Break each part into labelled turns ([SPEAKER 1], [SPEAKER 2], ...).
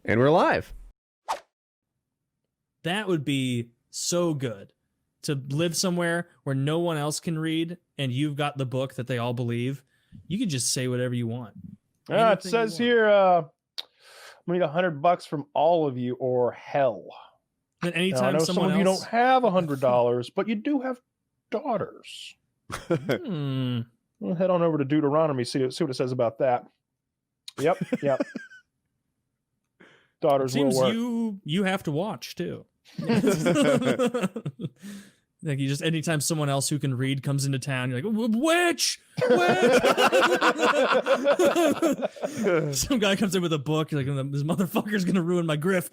[SPEAKER 1] And we're live.
[SPEAKER 2] That would be so good, to live somewhere where no one else can read and you've got the book that they all believe. You can just say whatever you want.
[SPEAKER 3] It says here, I'm gonna need $100 from all of you or hell.
[SPEAKER 2] And anytime
[SPEAKER 3] I know
[SPEAKER 2] someone
[SPEAKER 3] some of you
[SPEAKER 2] else...
[SPEAKER 3] don't have $100, but you do have daughters. We'll head on over to Deuteronomy, see what it says about that. Yep. Daughters will work.
[SPEAKER 2] You have to watch too. Like, you just, anytime someone else who can read comes into town, you're like, witch. Some guy comes in with a book, you're like, this motherfucker's gonna ruin my grift.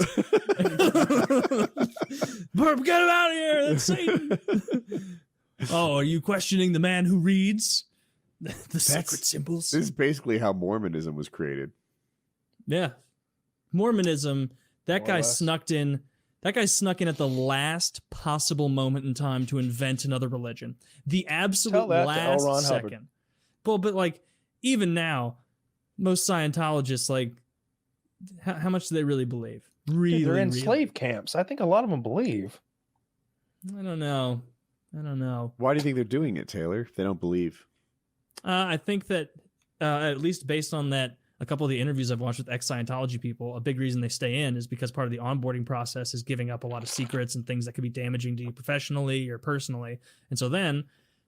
[SPEAKER 2] Burp, get him out of here. That's Satan. Oh, are you questioning the man who reads the sacred symbols?
[SPEAKER 4] This is basically how Mormonism was created.
[SPEAKER 2] Yeah. Mormonism, that guy snuck in at the last possible moment in time to invent another religion. The absolute last second. Well, but like, even now, most Scientologists, like, how much do they really believe? Really,
[SPEAKER 3] they're in slave camps. I think a lot of them believe.
[SPEAKER 2] I don't know.
[SPEAKER 4] Why do you think they're doing it, Taylor, if they don't believe?
[SPEAKER 2] I think that, at least based on that, a couple of the interviews I've watched with ex-Scientology people, a big reason they stay in is because part of the onboarding process is giving up a lot of secrets and things that could be damaging to you professionally or personally. And so then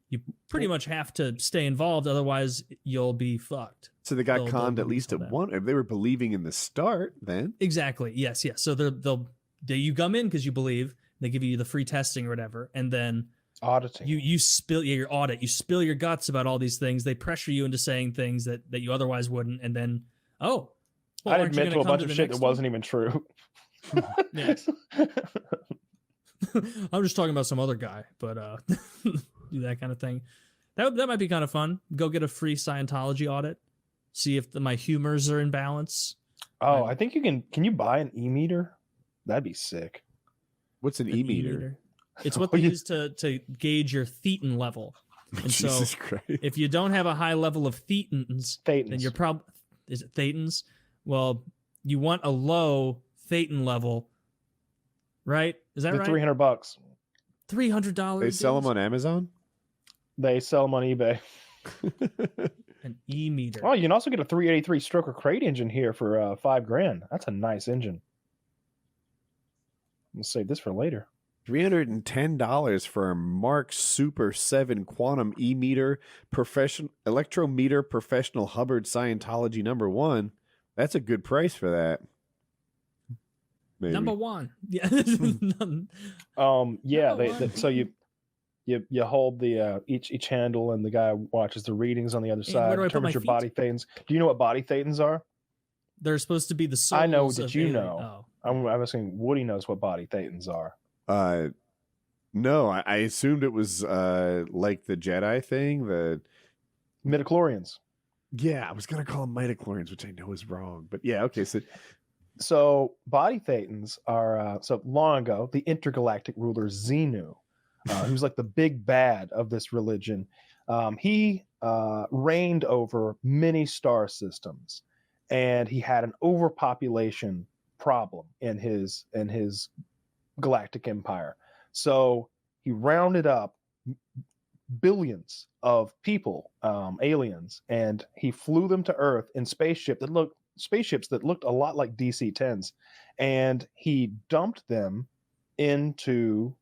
[SPEAKER 2] you pretty much have to stay involved, otherwise you'll be fucked.
[SPEAKER 4] So they got conned at least at one. If they were believing in the start, then
[SPEAKER 2] exactly, yes. So you come in because you believe. They give you the free testing or whatever, and then
[SPEAKER 3] auditing.
[SPEAKER 2] You spill your audit. You spill your guts about all these things. They pressure you into saying things that you otherwise wouldn't, and then
[SPEAKER 3] I'd admit to a bunch of shit that wasn't even true.
[SPEAKER 2] Yes. I'm just talking about some other guy, but do that kind of thing. That might be kind of fun. Go get a free Scientology audit. See if my humors are in balance.
[SPEAKER 3] Oh, I think you can. Can you buy an e-meter? That'd be sick.
[SPEAKER 4] What's an e-meter?
[SPEAKER 2] It's what they use to gauge your thetan level. And
[SPEAKER 4] Jesus
[SPEAKER 2] so
[SPEAKER 4] Christ.
[SPEAKER 2] If you don't have a high level of thetans, then you're probably... Is it thetans? Well, you want a low thetan level, right? Is that right?
[SPEAKER 3] $300.
[SPEAKER 2] $300.
[SPEAKER 4] They sell them on Amazon?
[SPEAKER 3] They sell them on eBay.
[SPEAKER 2] An e-meter.
[SPEAKER 3] Oh, you can also get a 383 stroker crate engine here for $5,000. That's a nice engine. We'll save this for later.
[SPEAKER 4] $310 for a Mark Super 7 Quantum E-meter Electrometer Professional Hubbard Scientology #1. That's a good price for that. Maybe.
[SPEAKER 2] #1. Yeah.
[SPEAKER 3] So you hold the each handle, and the guy watches the readings on the other side, determines your body thetans. Do you know what body thetans are?
[SPEAKER 2] They're supposed to be the souls.
[SPEAKER 3] I know that you know.
[SPEAKER 2] Oh.
[SPEAKER 3] I'm asking Woody knows what body thetans are.
[SPEAKER 4] No, I assumed it was like the Jedi thing, the
[SPEAKER 3] midichlorians.
[SPEAKER 4] Yeah, I was gonna call them midichlorians, which I know is wrong, but yeah, okay.
[SPEAKER 3] So body thetans are so long ago the intergalactic ruler Xenu, who's like the big bad of this religion. He reigned over many star systems, and he had an overpopulation problem in his galactic empire. So he rounded up billions of people, aliens, and he flew them to Earth in spaceships that looked a lot like DC-10s, and he dumped them into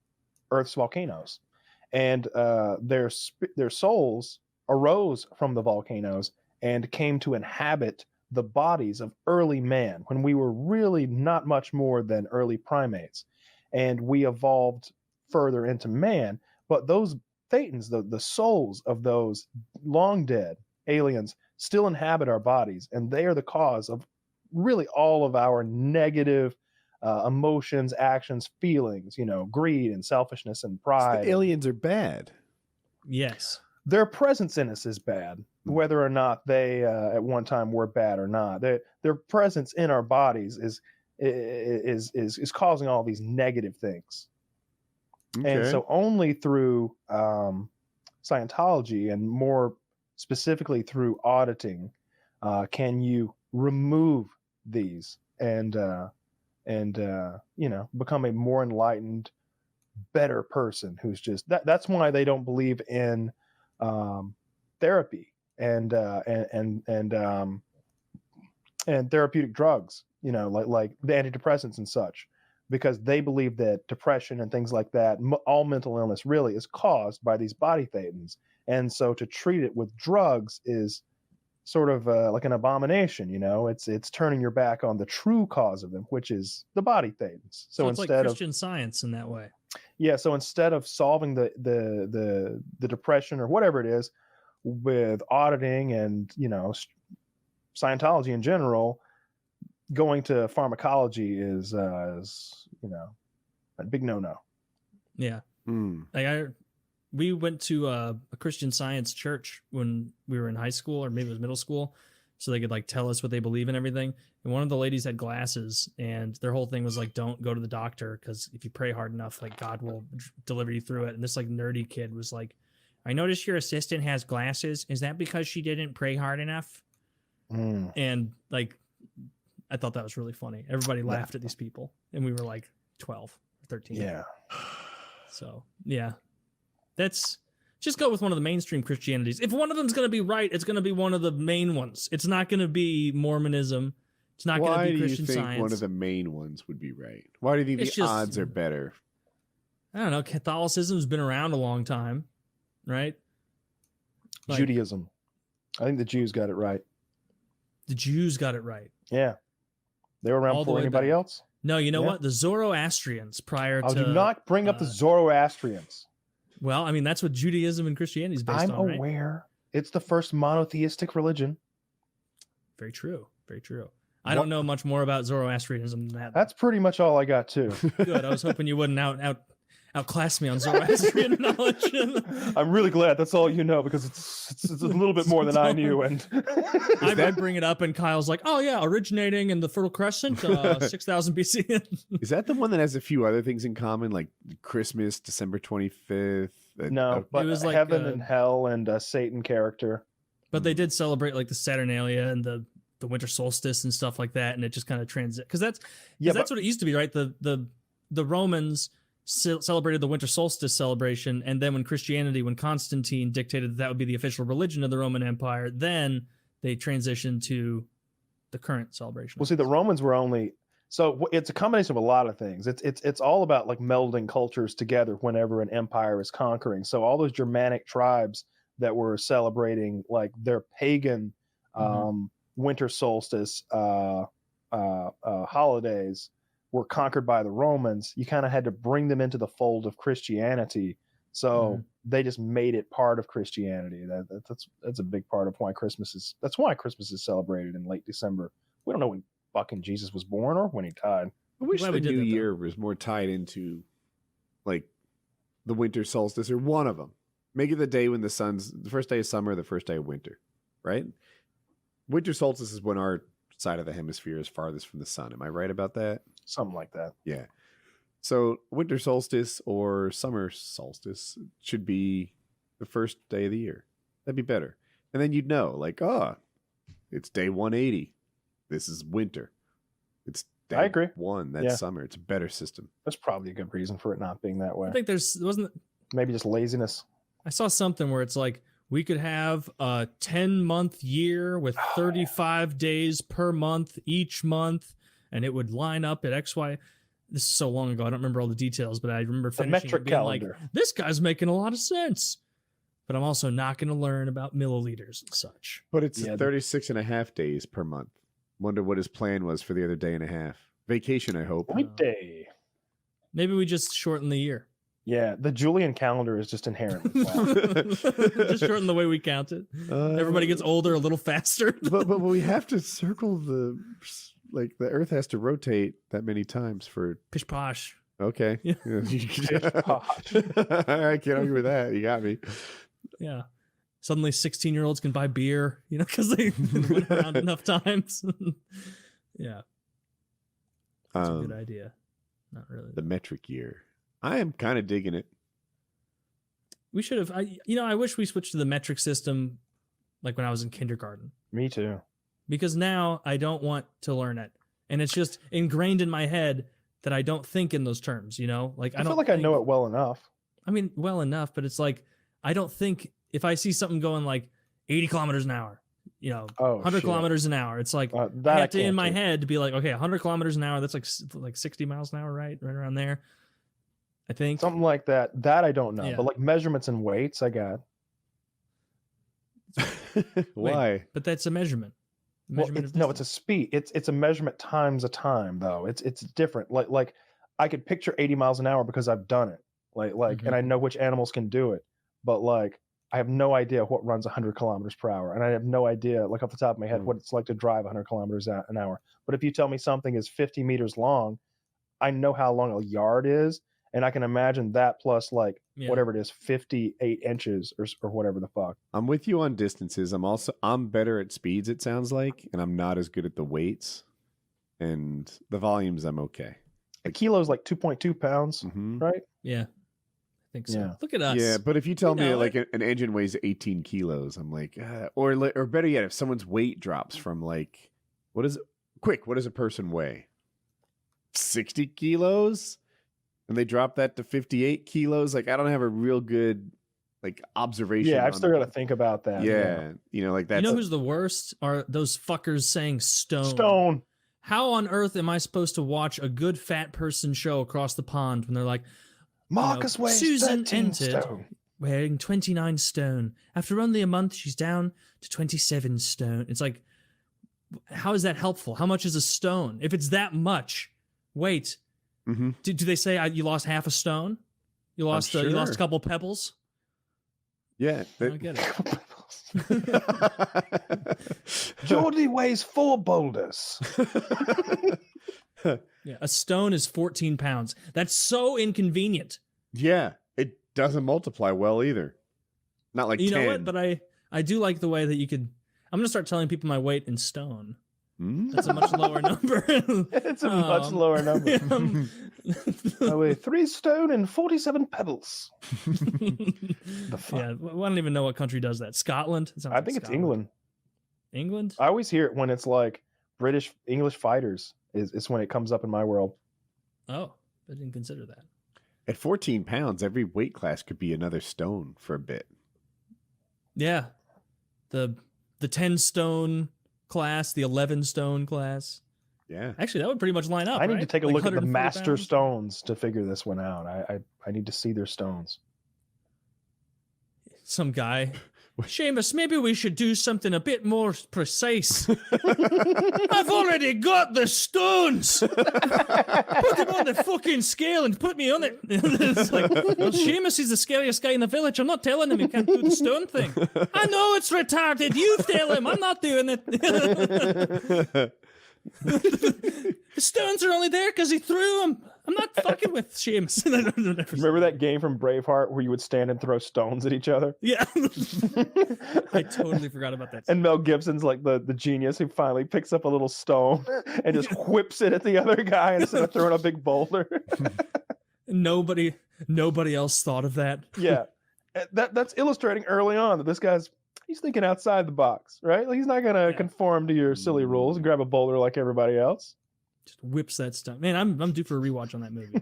[SPEAKER 3] Earth's volcanoes, and their souls arose from the volcanoes and came to inhabit the bodies of early man when we were really not much more than early primates, and we evolved further into man. But those thetans, the souls of those long dead aliens, still inhabit our bodies, and they are the cause of really all of our negative emotions, actions, feelings, greed and selfishness and pride.
[SPEAKER 4] So the aliens are bad.
[SPEAKER 2] Yes.
[SPEAKER 3] Their presence in us is bad, whether or not they at one time were bad or not. Their presence in our bodies is causing all these negative things. Okay. And so only through Scientology, and more specifically through auditing, can you remove these and become a more enlightened, better person who's just that's why they don't believe in therapy and therapeutic drugs, like the antidepressants and such, because they believe that depression and things like that, all mental illness really is caused by these body thetans. And so to treat it with drugs is sort of like an abomination, it's turning your back on the true cause of them, which is the body thetans. So
[SPEAKER 2] it's
[SPEAKER 3] instead
[SPEAKER 2] like Christian Science in that way.
[SPEAKER 3] Yeah, so instead of solving the depression or whatever it is with auditing and Scientology in general, going to pharmacology is a big no-no.
[SPEAKER 2] Yeah. We went to a Christian Science church when we were in high school, or maybe it was middle school, so they could like tell us what they believe and everything. And one of the ladies had glasses, and their whole thing was like, don't go to the doctor, because if you pray hard enough, like God will deliver you through it. And this like nerdy kid was like, I noticed your assistant has glasses. Is that because she didn't pray hard enough? And like, I thought that was really funny. Everybody laughed at these people, and we were like 12 or 13.
[SPEAKER 3] Yeah.
[SPEAKER 2] So yeah, that's just go with one of the mainstream Christianities. If one of them's going to be right, it's going to be one of the main ones. It's not going to be Mormonism. It's not going to be Christian Science. Why do you think
[SPEAKER 4] one of the main ones would be right? Why do you think the odds are better?
[SPEAKER 2] I don't know. Catholicism's been around a long time, right?
[SPEAKER 3] Like, Judaism. I think the Jews got it right.
[SPEAKER 2] The Jews got it right.
[SPEAKER 3] Yeah. They were around before anybody else.
[SPEAKER 2] No, you know what? The Zoroastrians prior to...
[SPEAKER 3] do not bring up the Zoroastrians.
[SPEAKER 2] Well, I mean, that's what Judaism and Christianity is based on, right?
[SPEAKER 3] I'm aware. It's the first monotheistic religion.
[SPEAKER 2] Very true. Very true. I don't know much more about Zoroastrianism than that.
[SPEAKER 3] That's pretty much all I got, too.
[SPEAKER 2] Good. I was hoping you wouldn't outclass me on Zoroastrian knowledge.
[SPEAKER 3] I'm really glad that's all you know, because it's a little bit more than I knew. And
[SPEAKER 2] I bring it up, and Kyle's like, "Oh yeah, originating in the Fertile Crescent, 6000 BC."
[SPEAKER 4] Is that the one that has a few other things in common, like Christmas, December 25th?
[SPEAKER 3] No, but it was like heaven and hell and a Satan character.
[SPEAKER 2] But they did celebrate like the Saturnalia and the winter solstice and stuff like that, and it just kind of because that's what it used to be, right? The Romans celebrated the winter solstice celebration, and then when Constantine dictated that would be the official religion of the Roman Empire, then they transitioned to the current celebration.
[SPEAKER 3] Well, see, the Romans were so it's a combination of a lot of things. It's all about like melding cultures together whenever an empire is conquering. So all those Germanic tribes that were celebrating like their pagan winter solstice holidays were conquered by the Romans. You kind of had to bring them into the fold of Christianity. So they just made it part of Christianity. That's a big part of why Christmas is celebrated in late December. We don't know when fucking Jesus was born or when he died.
[SPEAKER 4] I wish the new year was more tied into like the winter solstice or one of them. Make it the day when the first day of summer, the first day of winter, right? Winter solstice is when our side of the hemisphere is farthest from the sun. Am I right about that?
[SPEAKER 3] Something like that.
[SPEAKER 4] Yeah. So winter solstice or summer solstice should be the first day of the year. That'd be better. And then you'd know, like, it's day 180. This is winter. It's day
[SPEAKER 3] I agree.
[SPEAKER 4] 1. That's summer. It's a better system.
[SPEAKER 3] There's probably a good reason for it not being that way.
[SPEAKER 2] I think
[SPEAKER 3] maybe just laziness.
[SPEAKER 2] I saw something where it's like we could have a 10-month year with 35 days per month each month, and it would line up at XY. This is so long ago, I don't remember all the details, but I remember finishing it being like, this guy's making a lot of sense. But I'm also not going to learn about milliliters and such.
[SPEAKER 4] But it's 36 and a half days per month. Wonder what his plan was for the other day and a half. Vacation, I hope.
[SPEAKER 3] Day.
[SPEAKER 2] Maybe we just shorten the year.
[SPEAKER 3] Yeah, the Julian calendar is just inherently flawed.
[SPEAKER 2] Just shorten the way we count it. Everybody gets older a little faster.
[SPEAKER 4] but we have to circle the Earth has to rotate that many times for
[SPEAKER 2] pish posh.
[SPEAKER 4] Okay.
[SPEAKER 2] Yeah.
[SPEAKER 4] Pish posh. I can't argue with that. You got me.
[SPEAKER 2] Yeah. Suddenly 16-year-olds can buy beer, because they went around enough times. Yeah. That's a good idea. Not really.
[SPEAKER 4] The metric year. I am kind of digging it.
[SPEAKER 2] We should have, I wish we switched to the metric system like when I was in kindergarten.
[SPEAKER 3] Me too.
[SPEAKER 2] Because now I don't want to learn it. and it's just ingrained in my head that I don't think in those terms. You know, like
[SPEAKER 3] I feel like I know it well enough.
[SPEAKER 2] I mean, well enough, but it's like I don't think if I see something going like 80 kilometers an hour, you know, 100 kilometers an hour, it's like I have to in my head to be like, okay, 100 kilometers an hour, that's like 60 miles an hour, right around there. I think
[SPEAKER 3] something like that. That I don't know, but like measurements and weights, I got.
[SPEAKER 4] Why?
[SPEAKER 2] Wait, but that's a measurement.
[SPEAKER 3] It's a speed. It's a measurement times a time though. It's different. Like I could picture 80 miles an hour because I've done it. And I know which animals can do it, but like I have no idea what runs 100 kilometers per hour, and I have no idea, like off the top of my head, what it's like to drive 100 kilometers an hour. But if you tell me something is 50 meters long, I know how long a yard is, and I can imagine that plus whatever it is, 58 inches or whatever the fuck.
[SPEAKER 4] I'm with you on distances. I'm better at speeds, it sounds like, and I'm not as good at the weights and the volumes. I'm okay.
[SPEAKER 3] A kilo is like 2.2 pounds, right?
[SPEAKER 2] Yeah. I think so.
[SPEAKER 3] Yeah.
[SPEAKER 2] Look at us.
[SPEAKER 4] Yeah, but if you tell me like an engine weighs 18 kilos, I'm like, or better yet, if someone's weight drops from like, what does a person weigh? 60 kilos? And they drop that to 58 kilos? Like, I don't have a real good like observation.
[SPEAKER 3] Yeah, I've still got to think about that.
[SPEAKER 4] Yeah. You know, like that.
[SPEAKER 2] You know who's the worst? Are those fuckers saying stone.
[SPEAKER 3] Stone.
[SPEAKER 2] How on earth am I supposed to watch a good fat person show across the pond when they're like,
[SPEAKER 3] Marcus weighs
[SPEAKER 2] Susan
[SPEAKER 3] 13
[SPEAKER 2] entered
[SPEAKER 3] stone.
[SPEAKER 2] wearing 29 stone. After only a month, she's down to 27 stone. It's like, how is that helpful? How much is a stone? If it's that much, wait. Do they say you lost half a stone? You lost you lost a couple pebbles?
[SPEAKER 4] Yeah.
[SPEAKER 2] I don't get it.
[SPEAKER 3] Jordie weighs 4 boulders.
[SPEAKER 2] Yeah, a stone is 14 pounds. That's so inconvenient.
[SPEAKER 4] Yeah, it doesn't multiply well either. Not like 10.
[SPEAKER 2] You know what? But I do like the way that you could. I'm gonna start telling people my weight in stone. That's a much lower number.
[SPEAKER 3] It's a much lower number. I weigh 3 stone and 47 pebbles.
[SPEAKER 2] Yeah, I don't even know what country does that. Scotland?
[SPEAKER 3] I think it's England.
[SPEAKER 2] England?
[SPEAKER 3] I always hear it when it's like English fighters is when it comes up in my world.
[SPEAKER 2] Oh, I didn't consider that.
[SPEAKER 4] At 14 pounds, every weight class could be another stone for a bit.
[SPEAKER 2] Yeah. The 10 stone class, the 11 stone class.
[SPEAKER 4] Yeah.
[SPEAKER 2] Actually, that would pretty much line up.
[SPEAKER 3] I need to take a look at the master
[SPEAKER 2] pounds?
[SPEAKER 3] stones to figure this one out. I need to see their stones.
[SPEAKER 2] Some guy. Seamus, maybe we should do something a bit more precise. I've already got the stones. Put them on the fucking scale and put me on it. It's like, well, Seamus is the scariest guy in the village. I'm not telling him he can't do the stone thing. I know it's retarded. You tell him. I'm not doing it. The stones are only there because he threw them. I'm not fucking with Seamus.
[SPEAKER 3] Remember that game from Braveheart where you would stand and throw stones at each other?
[SPEAKER 2] Yeah. I totally forgot about that.
[SPEAKER 3] And Mel Gibson's like the genius who finally picks up a little stone and just whips it at the other guy instead of throwing a big boulder.
[SPEAKER 2] Nobody else thought of that.
[SPEAKER 3] Yeah. That's illustrating early on that this guy's he's thinking outside the box, right? Like he's not gonna conform to your silly rules and grab a boulder like everybody else.
[SPEAKER 2] Just whips that stuff. Man, I'm due for a rewatch on that movie.